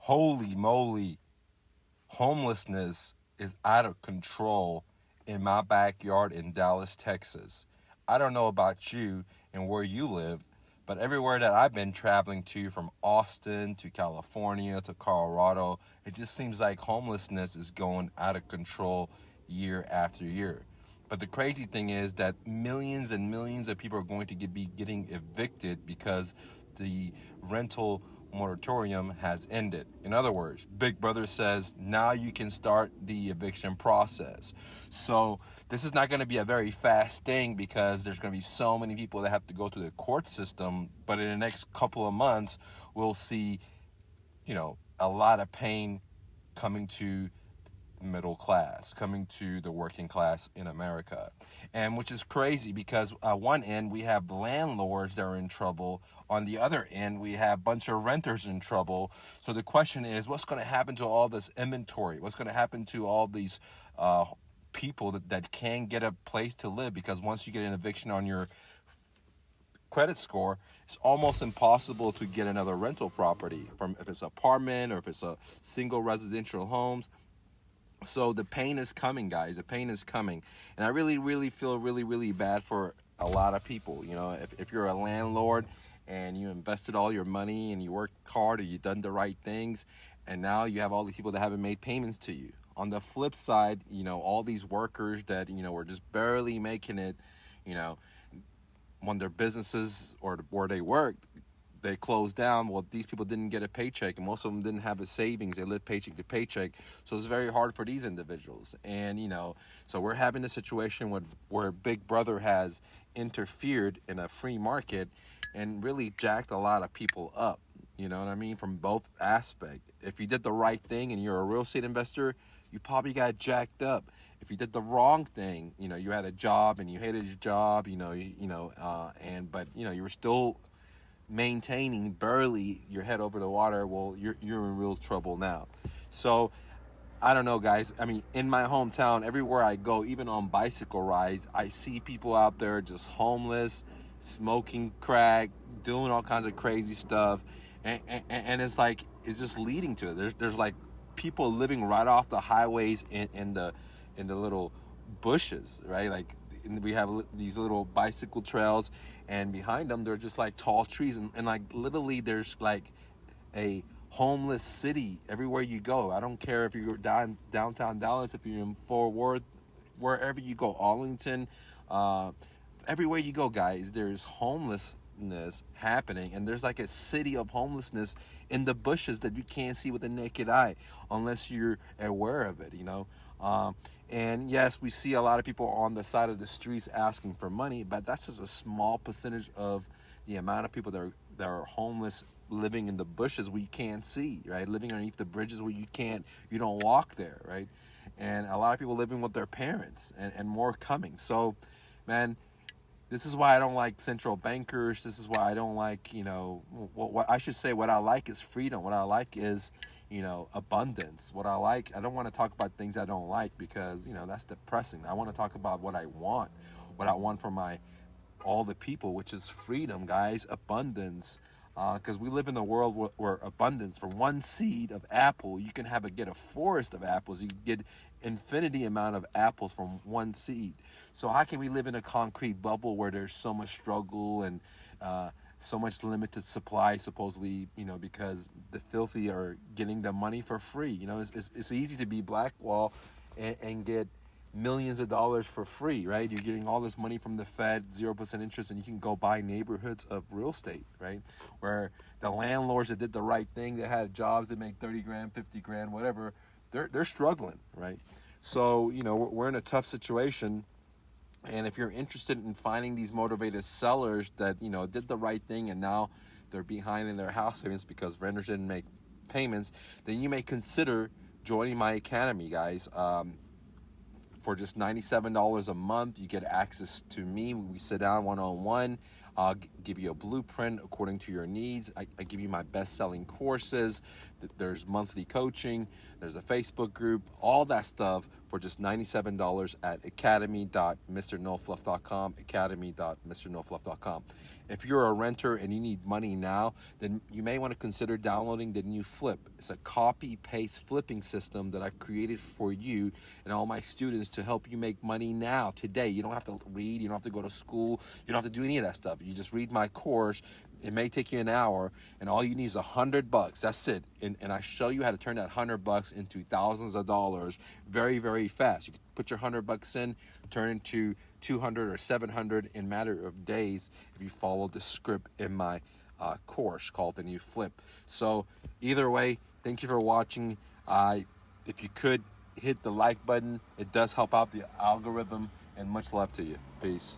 Holy moly, homelessness is out of control in my backyard in Dallas, Texas. I don't know about you and where you live, but everywhere that I've been traveling to, from Austin to California to Colorado, it just seems like homelessness is going out of control year after year. But the crazy thing is that millions and millions of people are going to be getting evicted because the rental moratorium has ended. In other words, Big Brother says now you can start the eviction process. So this is not going to be a very fast thing because there's going to be so many people that have to go through the court system. But in the next couple of months, we'll see, a lot of pain coming to middle class, coming to the working class in America. And which is crazy because at one end we have landlords that are in trouble. On the other end, we have a bunch of renters in trouble. So the question is, what's going to happen to all this inventory? What's going to happen to all these people that can get a place to live? Because once you get an eviction on your credit score, it's almost impossible to get another rental property, from if it's an apartment or if it's a single residential homes. So the pain is coming, guys. The pain is coming. And I really, really feel really, really bad for a lot of people. If you're a landlord and you invested all your money and you worked hard and you've done the right things, and now you have all these people that haven't made payments to you. On the flip side, all these workers that, were just barely making it, when their businesses or where they work, they closed down. Well, these people didn't get a paycheck, and most of them didn't have a savings. They lived paycheck to paycheck, so it's very hard for these individuals. And so we're having a situation where Big Brother has interfered in a free market and really jacked a lot of people up. You know what I mean? From both aspects. If you did the right thing and you're a real estate investor, you probably got jacked up. If you did the wrong thing, you had a job and you hated your job, but you were still maintaining barely your head over the water, well, you're in real trouble now. So I don't know, guys. I mean, in my hometown, everywhere I go, even on bicycle rides, I see people out there just homeless, smoking crack, doing all kinds of crazy stuff, and it's like it's just leading to it. There's like people living right off the highways in the little bushes, right? Like we have these little bicycle trails, and behind them they're just like tall trees, and like literally there's like a homeless city everywhere you go. I don't care if you're downtown Dallas, if you're in Fort Worth, wherever you go, Arlington, everywhere you go, guys, there's homelessness happening, and there's like a city of homelessness in the bushes that you can't see with the naked eye unless you're aware of it, and yes, we see a lot of people on the side of the streets asking for money, but that's just a small percentage of the amount of people that are homeless, living in the bushes where you can't see, right? Living underneath the bridges where you don't walk there, right? And a lot of people living with their parents, and more coming. So, man, this is why I don't like central bankers. This is why I don't like, what I should say, what I like is freedom. What I like is, abundance. What I don't want to talk about things I don't like because, that's depressing. I want to talk about what I want for all the people, which is freedom, guys, abundance. Because we live in a world where abundance, for one seed of apple, you can get a forest of apples. You can get infinity amount of apples from one seed. So how can we live in a concrete bubble where there's so much struggle and so much limited supply, supposedly, because the filthy are getting the money for free? It's easy to be blackballed and get millions of dollars for free, right? You're getting all this money from the Fed, 0% interest, and you can go buy neighborhoods of real estate, right? Where the landlords that did the right thing, that had jobs that make 30 grand, 50 grand, whatever, they're struggling, right? So, we're in a tough situation. And if you're interested in finding these motivated sellers that, did the right thing and now they're behind in their house payments because renters didn't make payments, then you may consider joining my academy, guys. For just $97 a month, you get access to me. We sit down one-on-one. I'll give you a blueprint according to your needs. I give you my best-selling courses There's monthly coaching, there's a Facebook group, all that stuff for just $97 at academy.mrnofluff.com, academy.mrnofluff.com. If you're a renter and you need money now, then you may want to consider downloading the new Flip. It's a copy-paste flipping system that I've created for you and all my students to help you make money now, today. You don't have to read, you don't have to go to school, you don't have to do any of that stuff. You just read my course. It may take you an hour, and all you need is $100. That's it. And I show you how to turn that $100 into thousands of dollars very, very fast. You can put your $100 in, turn into 200 or 700 in a matter of days if you follow the script in my course called The New Flip. So either way, thank you for watching. If you could hit the like button, it does help out the algorithm, and much love to you. Peace.